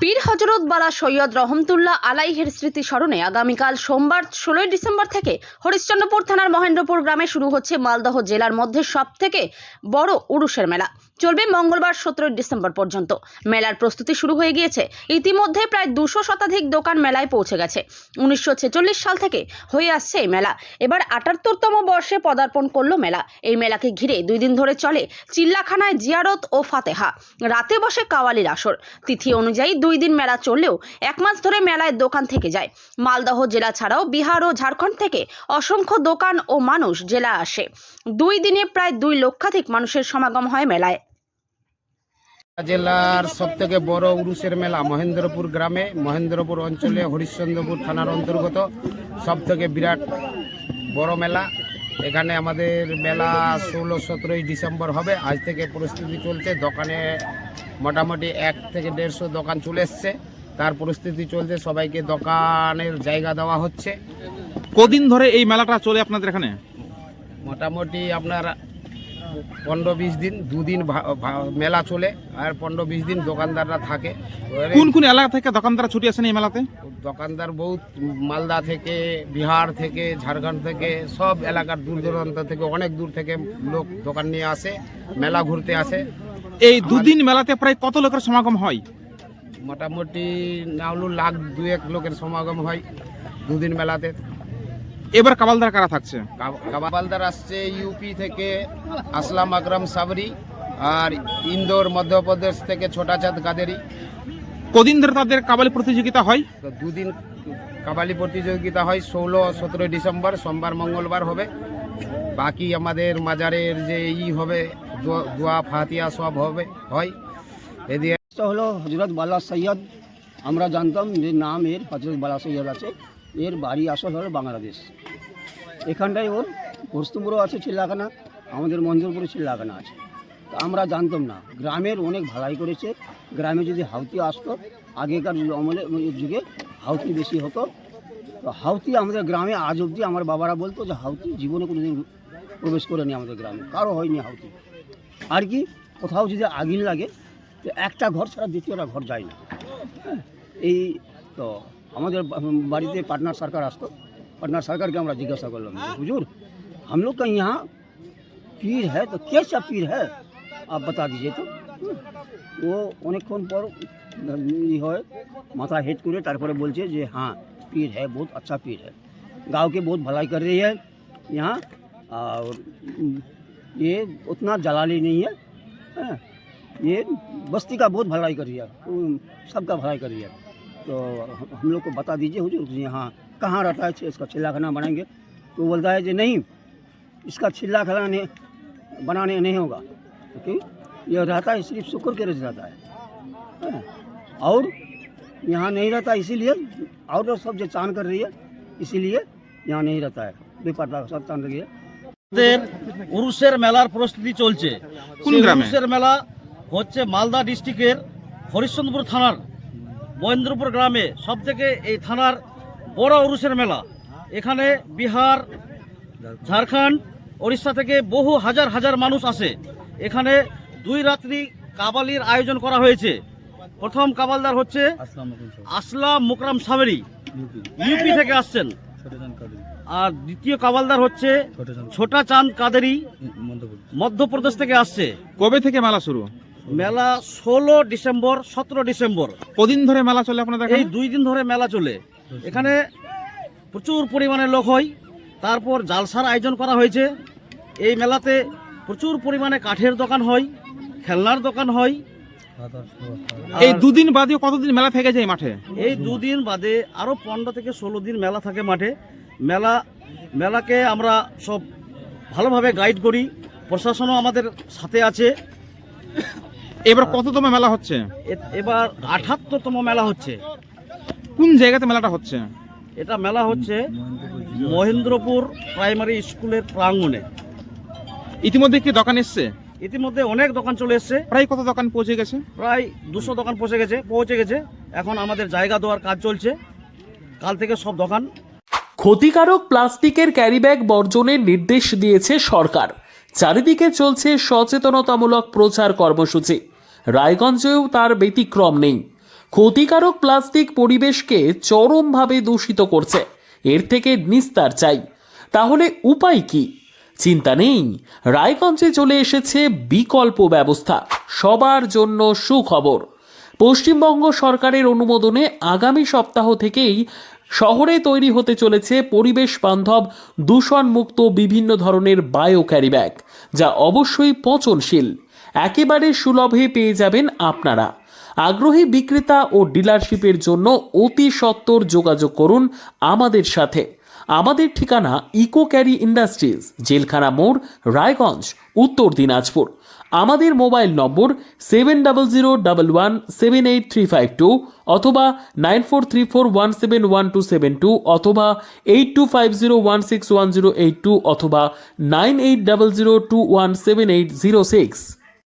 পীর হজরত বালা সৈয়দ রহমতুল্লাহ আলাইহির স্মৃতি স্মরণে আগামীকাল সোমবার 16 ডিসেম্বর থেকে হরিশ্চন্দ্রপুর থানার মহেন্দ্রপুর গ্রামে শুরু হচ্ছে মালদহ জেলার মধ্যে সবথেকে বড় উরুসের মেলা। চলবে মঙ্গলবার 17 ডিসেম্বর পর্যন্ত। মেলার প্রস্তুতি শুরু হয়ে গিয়েছে। ইতিমধ্যে প্রায় 200 শতাধিক দোকান মেলায় পৌঁছে গেছে। 1946 সাল থেকে হয়ে আসছে এই মেলা। এবার 78তম বর্ষে পদার্পণ করলো মেলা। এই মেলাকে ঘিরে 2 দিন ধরে চলে চিল্লাখানায় জিয়ারত ও ফাতেহা। রাতে বসে কাওয়ালির আসর। তিথি অনুযায়ী 2 দিন মেলা চললেও 1 মাস ধরে মেলায় দোকান থেকে যায়। মালদহ জেলা ছাড়াও বিহার ও ঝাড়খণ্ড থেকে অসংখ্য দোকান ও মানুষ জেলা আসে। 2 দিনে প্রায় 2 লক্ষাধিক মানুষের সমাগম হয় মেলায়। জেলার সবথেকে বড় উরুসের মেলা মহেন্দ্রপুর গ্রামে, মহেন্দ্রপুর অঞ্চলে হরিশ্চন্দ্রপুর থানার অন্তর্গত সবথেকে বিরাট বড় মেলা। এখানে আমাদের মেলা 16-17 ডিসেম্বর হবে। আজ থেকে প্রস্তুতি চলছে। দোকানে মোটামুটি 1 থেকে 150 দোকান চলে এসছে। তার প্রস্তুতি চলছে। সবাইকে দোকানের জায়গা দেওয়া হচ্ছে। কদিন ধরে এই মেলাটা চলে আপনাদের এখানে? মোটামুটি আপনার 15-20 দিন, 2 দিন মেলা চলে আর 15-20 দিন দোকানদাররা থাকে। কোন কোন এলাকা থেকে দোকানদার ছুটি আসেন এই মেলাতে? দোকানদার বহুত মালদা থেকে, বিহার থেকে, ঝাড়খণ্ড থেকে, সব এলাকার দূর দূরান্ত থেকে, অনেক দূর থেকে লোক দোকান নিয়ে আসে, মেলা ঘুরতে আসে। এই 2 দিন মেলাতে প্রায় কত লোকের সমাগম হয়? মোটামুটি না হলেও 1,00,000-2,1 লোকের সমাগম হয় 2 দিন মেলাতে। এবার কাবালদার কারা থাকছে? কাবালদার আসছে ইউপি থেকে আসলাম আকরাম সাবরি, আর ইন্দোর মধ্যপ্রদেশ থেকে ছোটা চাঁদ কাদেরি। কদিন ধরে তাদের কাবালি প্রতিযোগিতা হয়? তো 2 দিন কাবালি প্রতিযোগিতা হয়। 16-17 ডিসেম্বর সোমবার মঙ্গলবার হবে। বাকি আমাদের মাজারের যে হবে দোয়া ফাতিয়া সব হয়। এদিকে হলো হজরত বালা সৈয়দ। আমরা জানতাম যে নাম এর হজরত বালা সৈয়দ আছে। এর বাড়ি আসল হলো বাংলাদেশ। এখানটায় ওর হরিশ্চন্দ্রপুরও আছে চিল্লাখানা, আমাদের মহেন্দ্রপুরে চিল্লাখানা আছে। তো আমরা জানতাম না। গ্রামের অনেক ভালাই করেছে। গ্রামে যদি হাউতি আসতো, আগেকার যুগে হাউতি বেশি হতো। তো হাউতি আমাদের গ্রামে আজ অবধি আমার বাবারা বলতো যে হাউতি জীবনে কোনোদিন প্রবেশ করেনি আমাদের গ্রামে, কারো হয়নি হাউতি। আর কি কোথাও যদি আগুন লাগে তো একটা ঘর ছাড়া দ্বিতীয়টা ঘর যায় না। হ্যাঁ, এই তো আমাদের বাড়িতে পাটনার সরকার আসতো। पाटना सरकार के हमारा जिज्ञासा कर लो, हुजूर हम लोग का यहाँ पीर है तो कैसा पीर है आप बता दीजिए। तो वो অনেকক্ষণ পর হয় माथा हेट करे तारपरे बोलছে যে हाँ पीर है, बहुत अच्छा पीर है, गांव के बहुत भलाई कर रही है यहाँ, और ये उतना जलाली नहीं है, ये बस्ती का बहुत भलाई कर रही है, सबका भलाई कर रही है। तो हम लोग को बता दीजिए हुजूर यहाँ कहाँ रहता है, इसका चिल्लाखाना बनाएंगे। तो बोलता है कि नहीं, इसका चिल्लाखाना बनाने नहीं होगा, क्योंकि यह रहता है सिर्फ शुक्र के रोज रहता है, और यहाँ नहीं रहता इसीलिए, और सब जो चांद कर रही है इसीलिए यहाँ नहीं रहता है, बेपरवाह सब चांद रही है। উরুসের মেলার প্রস্তুতি চলছে। কোন গ্রামে? উরুসের মেলা হচ্ছে মালদা ডিস্ট্রিক্টের হরিশ্চন্দ্রপুর থানার মহেন্দ্রপুর গ্রামে সবথেকে এই থানার বড় উরুসের মেলা। এখানে বিহার, ঝাড়খণ্ড, ওড়িশা থেকে বহু হাজার হাজার মানুষ আসে। এখানে 2 রাত্রি কাবালির আয়োজন করা হয়েছে। প্রথম কাবালদার হচ্ছে আসলাম মুকরাম সাবরি, ইউপি থেকে আসছেন, আর দ্বিতীয় কাবালদার হচ্ছে ছোটা চাঁদ কাদেরি, মধ্যপ্রদেশ থেকে আসছে। কবে থেকে মেলা শুরু? মেলা 16 ডিসেম্বর 17 ডিসেম্বর। কদিন ধরে মেলা চলে আপনাদের? এই 2 দিন ধরে মেলা চলে। এখানে প্রচুর পরিমাণে লোক হয়। তারপর জালসার আয়োজন করা হয়েছে। এই মেলাতে প্রচুর পরিমাণে কাঠের দোকান হয়, খেলনার দোকান হয়। এই 2 দিন বাদে কতদিন মেলা থেকে যায় মাঠে? এই 2 দিন বাদে আরও 15 থেকে 16 দিন মেলা থাকে মাঠে। মেলাকে আমরা সব ভালোভাবে গাইড করি, প্রশাসনও আমাদের সাথে আছে। এবার কততম মেলা হচ্ছে? এবার 78তম মেলা হচ্ছে। কোন জায়গাতে মেলাটা হচ্ছে? এটা মেলা হচ্ছে মহেন্দ্রপুর প্রাইমারি স্কুলের প্রাঙ্গণে। ইতিমধ্যে কি দোকান এসছে? ইতিমধ্যে অনেক দোকান চলে এসছে। প্রায় কত দোকান পৌঁছে গেছে? প্রায় 200 দোকান পৌঁছে গেছে। এখন আমাদের জায়গা দেওয়ার কাজ চলছে। কাল থেকে সব দোকান। ক্ষতিকারক প্লাস্টিকের ক্যারিব্যাগ বর্জনের নির্দেশ দিয়েছে সরকার। চারিদিকে চলছে সচেতনতামূলক প্রচার কর্মসূচি। রায়গঞ্জেও তার ব্যতিক্রম নেই। ক্ষতিকারক প্লাস্টিক পরিবেশকে চরমভাবে দূষিত করছে। এর থেকে নিস্তার চাই। তাহলে উপায় কি? চিন্তা নেই, রায়গঞ্জে চলে এসেছে বিকল্প ব্যবস্থা। সবার জন্য সুখবর। পশ্চিমবঙ্গ সরকারের অনুমোদনে আগামী সপ্তাহ থেকেই শহরে তৈরি হতে চলেছে পরিবেশ বান্ধব দূষণমুক্ত বিভিন্ন ধরনের বায়ো ক্যারি ব্যাগ, যা অবশ্যই পচনশীল। একেবারে সুলভে পেয়ে যাবেন আপনারা। আগ্রহী বিক্রেতা ও ডিলারশিপের জন্য অতি সত্বর যোগাযোগ করুন আমাদের সাথে। আমাদের ঠিকানা ইকো ক্যারি ইন্ডাস্ট্রিজ, জেলখানা মোড়, রায়গঞ্জ, উত্তর দিনাজপুর। আমাদের মোবাইল নম্বর 7001178352 অথবা 9434171272 অথবা 8250161082 অথবা 9800217806।